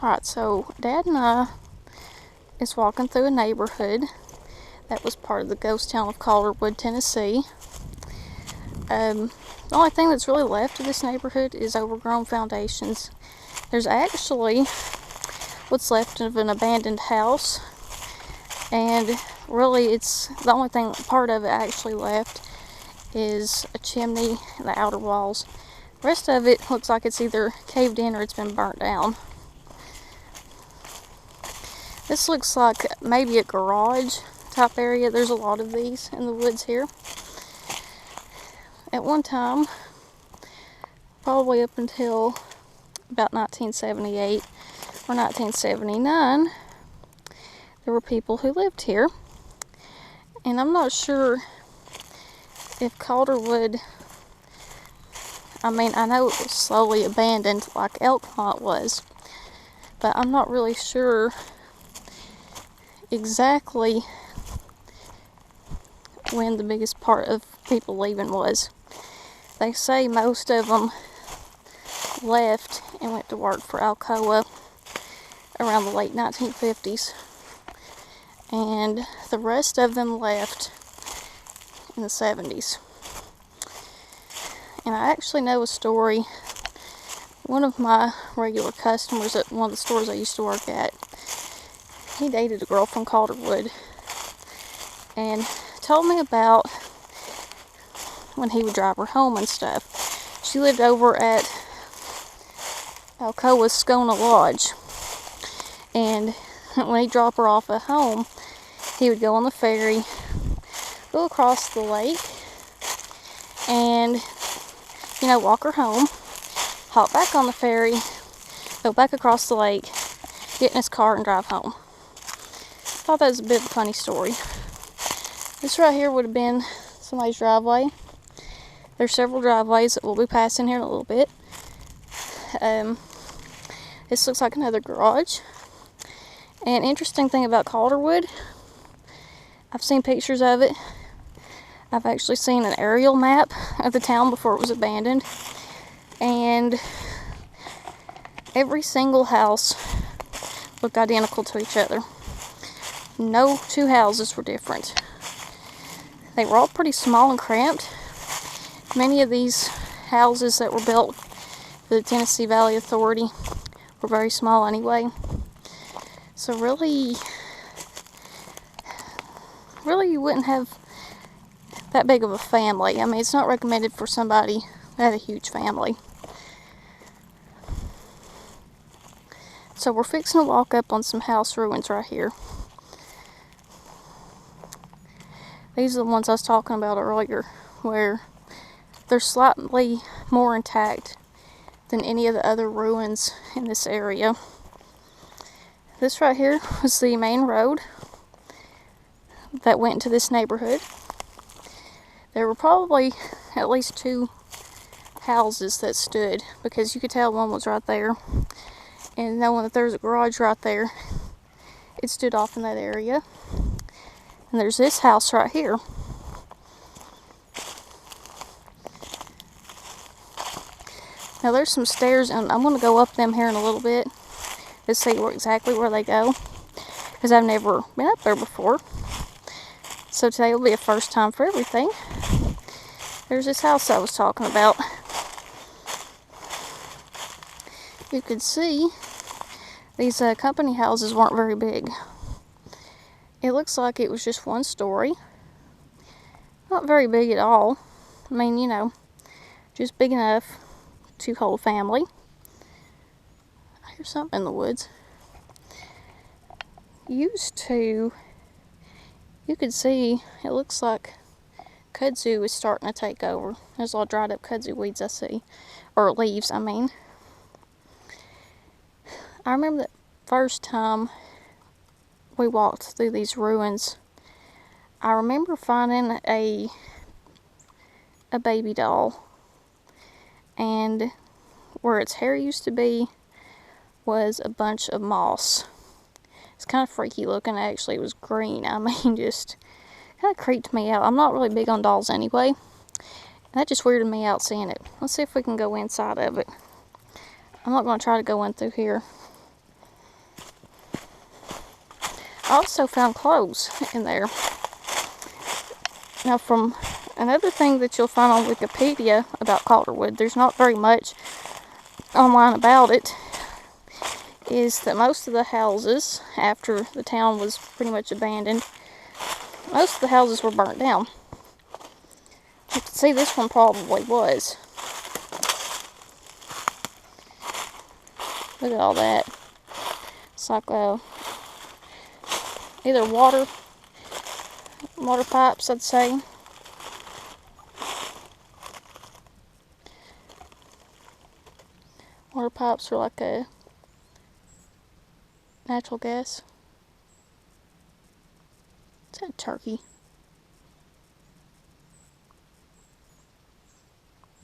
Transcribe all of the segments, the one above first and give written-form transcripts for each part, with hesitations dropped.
Alright, so Dad and I is walking through a neighborhood that was part of the ghost town of Calderwood, Tennessee. The only thing that's really left of this neighborhood is overgrown foundations. There's actually what's left of an abandoned house, and really it's the only thing, part of it actually left is a chimney and the outer walls. The rest of it looks like it's either caved in or it's been burnt down. This looks like maybe a garage type area. There's a lot of these in the woods here. At one time, probably up until about 1978 or 1979, there were people who lived here. And I'm not sure if Calderwood, I know it was slowly abandoned like ALCOA was, but I'm not really sure exactly when the biggest part of people leaving was. They say most of them left and went to work for ALCOA around the late 1950s, and the rest of them left in the 70s. And I actually know a story. One of my regular customers at one of the stores I used to work at, he dated a girl from Calderwood and told me about when he would drive her home and stuff. She lived over at ALCOA's Skona Lodge, and when he'd drop her off at home, he would go on the ferry, go across the lake, and walk her home, hop back on the ferry, go back across the lake, get in his car and drive home. I thought that was a bit of a funny story. This right here would have been somebody's driveway. There's several driveways that we'll be passing here in a little bit. This looks like another garage. And interesting thing about Calderwood, I've seen pictures of it. I've actually seen an aerial map of the town before it was abandoned. And every single house looked identical to each other. No two houses were different. They were all pretty small and cramped. Many of these houses that were built for the Tennessee Valley Authority were very small anyway. So really you wouldn't have that big of a family. It's not recommended for somebody that had a huge family. So we're fixing to walk up on some house ruins right here. These are the ones I was talking about earlier, where they're slightly more intact than any of the other ruins in this area. This right here was the main road that went into this neighborhood. There were probably at least two houses that stood, because you could tell one was right there. And knowing that there's a garage right there, it stood off in that area. And there's this house right here. Now there's some stairs, and I'm going to go up them here in a little bit to see exactly where they go, because I've never been up there before. So today will be a first time for everything. There's this house I was talking about. You could see these company houses weren't very big. It looks like it was just one story. Not very big at all. Just big enough to hold a family. I hear something in the woods. You could see, it looks like kudzu is starting to take over. There's a lot of dried up kudzu weeds I see. Or leaves, I remember the first time we walked through these ruins, I remember finding a baby doll, and where its hair used to be was a bunch of moss. It's kind of freaky looking. Actually, it was green. Just kind of creeped me out. I'm not really big on dolls anyway. That just weirded me out seeing it. Let's see if we can go inside of it. I'm not going to try to go in through here. I also found clothes in there. Now, from another thing that you'll find on Wikipedia about Calderwood, there's not very much online about it, is that most of the houses, after the town was pretty much abandoned, most of the houses were burnt down. You can see this one probably was. Look at all that. It's like either water pipes, I'd say. Water pipes are like a natural gas. Is that a turkey?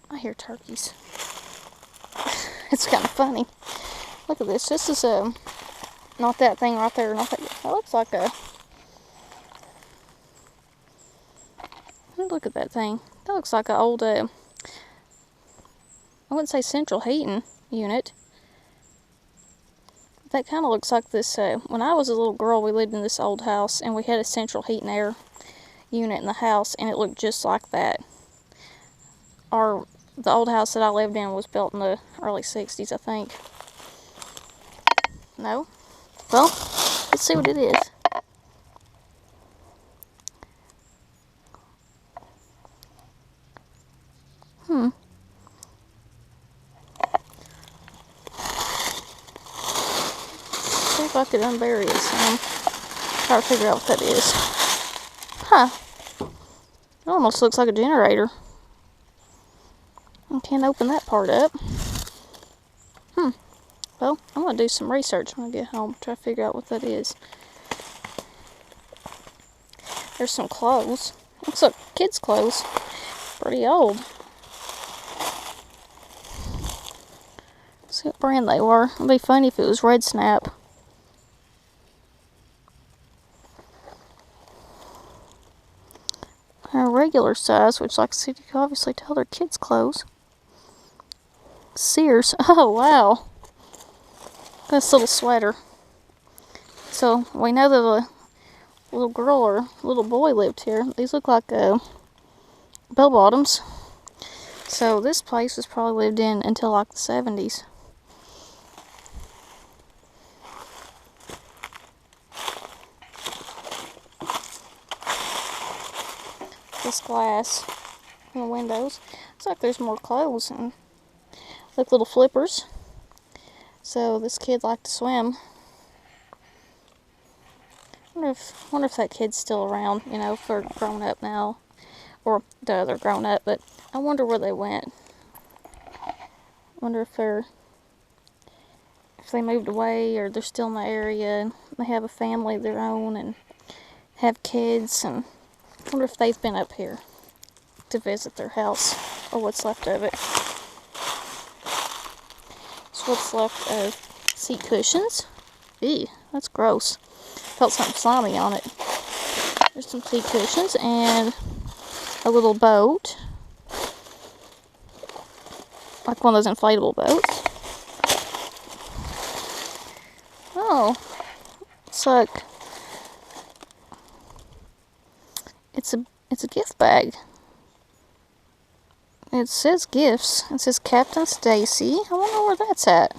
I hear turkeys. It's kind of funny. Look at this. This is not that thing right there. Not that. That looks like a. Look at that thing. That looks like an old. I wouldn't say central heating unit. That kind of looks like this. When I was a little girl, we lived in this old house, and we had a central heat and air unit in the house, and it looked just like that. The old house that I lived in was built in the early 60s, I think. No? Well, let's see what it is. See if I could unbury it some. Try to figure out what that is. Huh. It almost looks like a generator. I can't open that part up. Well, I'm going to do some research when I get home. Try to figure out what that is. There's some clothes. Looks like kids' clothes. Pretty old. See what brand they were. It'd be funny if it was Red Snap. A regular size, which, like I said, you can obviously tell they're kids' clothes. Sears. Oh, wow. This little sweater. So, we know that a little girl or little boy lived here. These look like bell bottoms. So, this place was probably lived in until like the 70s. This glass in the windows. Looks like there's more clothes and like little flippers. So this kid liked to swim. Wonder if that kid's still around, you know, if they're grown up now. Or they're grown up, but I wonder where they went. Wonder if they moved away or they're still in the area and they have a family of their own and have kids, and wonder if they've been up here to visit their house or what's left of it. What's left of seat cushions. Ew, that's gross. Felt something slimy on it. There's some seat cushions and a little boat. Like one of those inflatable boats. Oh, it's like it's a gift bag. It says gifts. It says Captain Stacy. I wonder where that's at.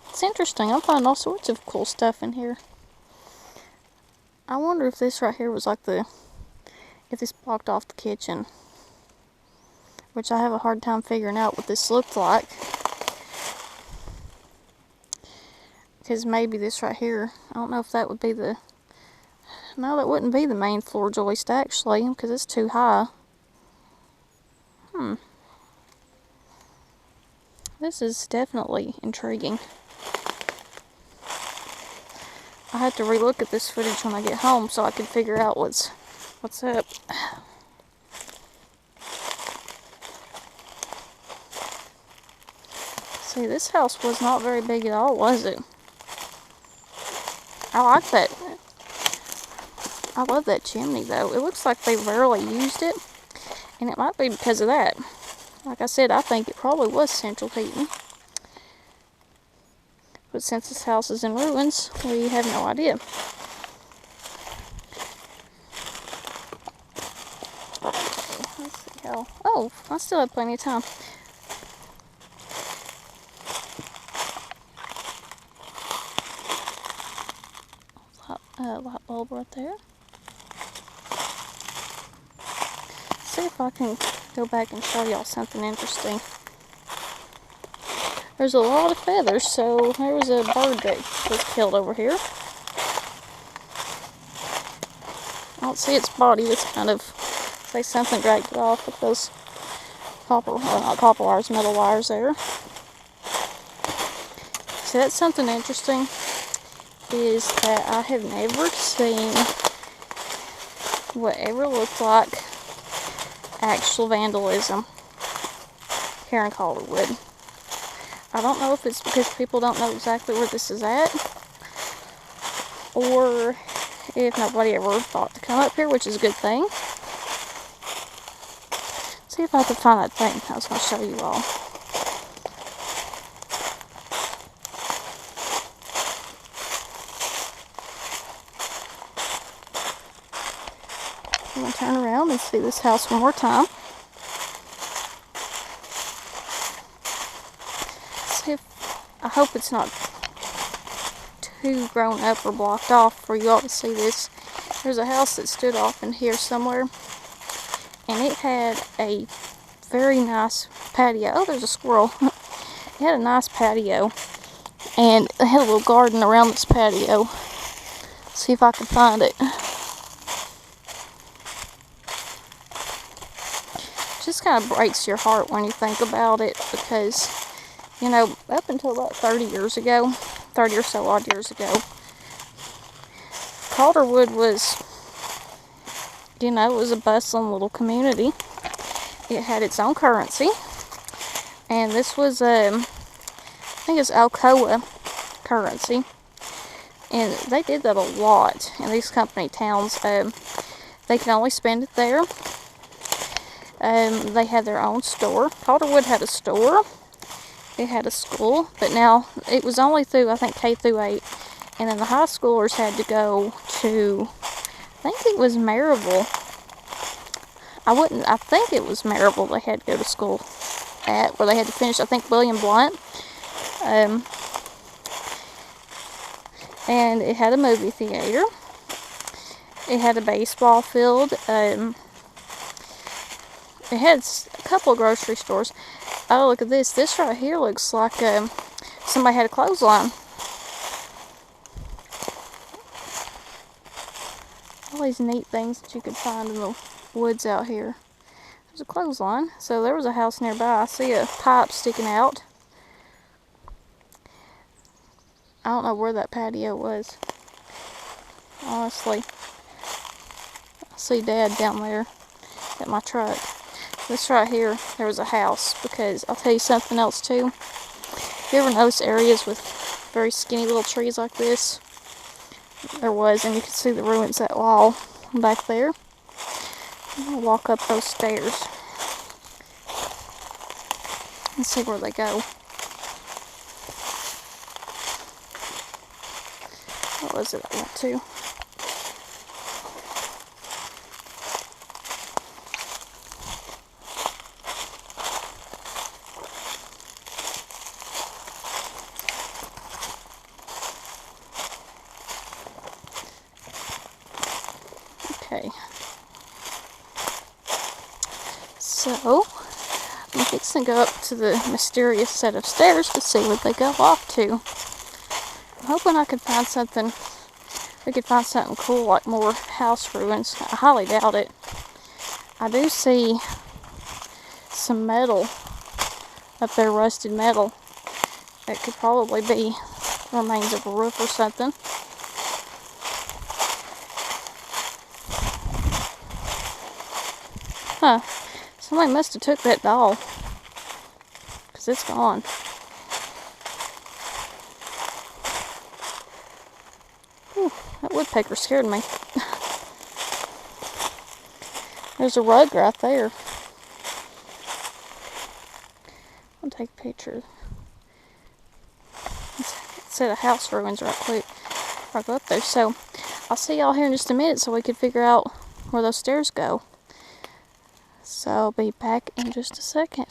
It's interesting. I'm finding all sorts of cool stuff in here. I wonder if this right here was like if this blocked off the kitchen. Which I have a hard time figuring out what this looked like. Because maybe this right here, I don't know if that would be no, that wouldn't be the main floor joist, actually, because it's too high. This is definitely intriguing. I have to relook at this footage when I get home so I can figure out what's up. See, this house was not very big at all, was it? I like that. I love that chimney, though. It looks like they rarely used it, and it might be because of that. Like I said, I think it probably was central heating. But since this house is in ruins, we have no idea. Okay, let's see how... Oh, I still have plenty of time. Light bulb right there. See if I can go back and show y'all something interesting. There's a lot of feathers, so there was a bird that was killed over here. I don't see its body. It's kind of, say something dragged it off with those copper, well, not copper wires, metal wires there. So that's something interesting, is that I have never seen whatever looked like actual vandalism here in Calderwood. I don't know if it's because people don't know exactly where this is at, or if nobody ever thought to come up here, which is a good thing. See if I can find that thing I was going to show you all. I'm going to turn around and see this house one more time. See if, I hope it's not too grown up or blocked off for you all to see this. There's a house that stood off in here somewhere, and it had a very nice patio. Oh, there's a squirrel. It had a nice patio, and it had a little garden around this patio. See if I can find it. Just kind of breaks your heart when you think about it, because, you know, up until about 30 years ago, 30 or so odd years ago, Calderwood was, you know, it was a bustling little community. It had its own currency, and this was, I think it's ALCOA currency, and they did that a lot in these company towns. They could only spend it there. They had their own store. Calderwood had a store. It had a school, but now it was only through, I think, K through 8, and then the high schoolers had to go to, I think it was Maryville. I think it was Maryville they had to go to school at, where they had to finish, I think, William Blount. And it had a movie theater. It had a baseball field. It had a couple of grocery stores. Oh, look at this. This right here looks like somebody had a clothesline. All these neat things that you could find in the woods out here. There's a clothesline. So there was a house nearby. I see a pipe sticking out. I don't know where that patio was. Honestly. I see Dad down there at my truck. This right here, there was a house, because I'll tell you something else too. If you ever notice areas with very skinny little trees like this, there was, and you can see the ruins of that wall back there. I'm going to walk up those stairs and see where they go. What was it I went to? Okay, so I'm fixing to go up to the mysterious set of stairs to see what they go off to. I'm hoping I could find something, we could find something cool, like more house ruins. I highly doubt it. I do see some metal up there, rusted metal. It could probably be remains of a roof or something. Huh. Somebody must have took that doll, because it's gone. Whew, that woodpecker scared me. There's a rug right there. I'll take a picture. set of house ruins right quick before I go up there. So I'll see y'all here in just a minute so we can figure out where those stairs go. So I'll be back in just a second.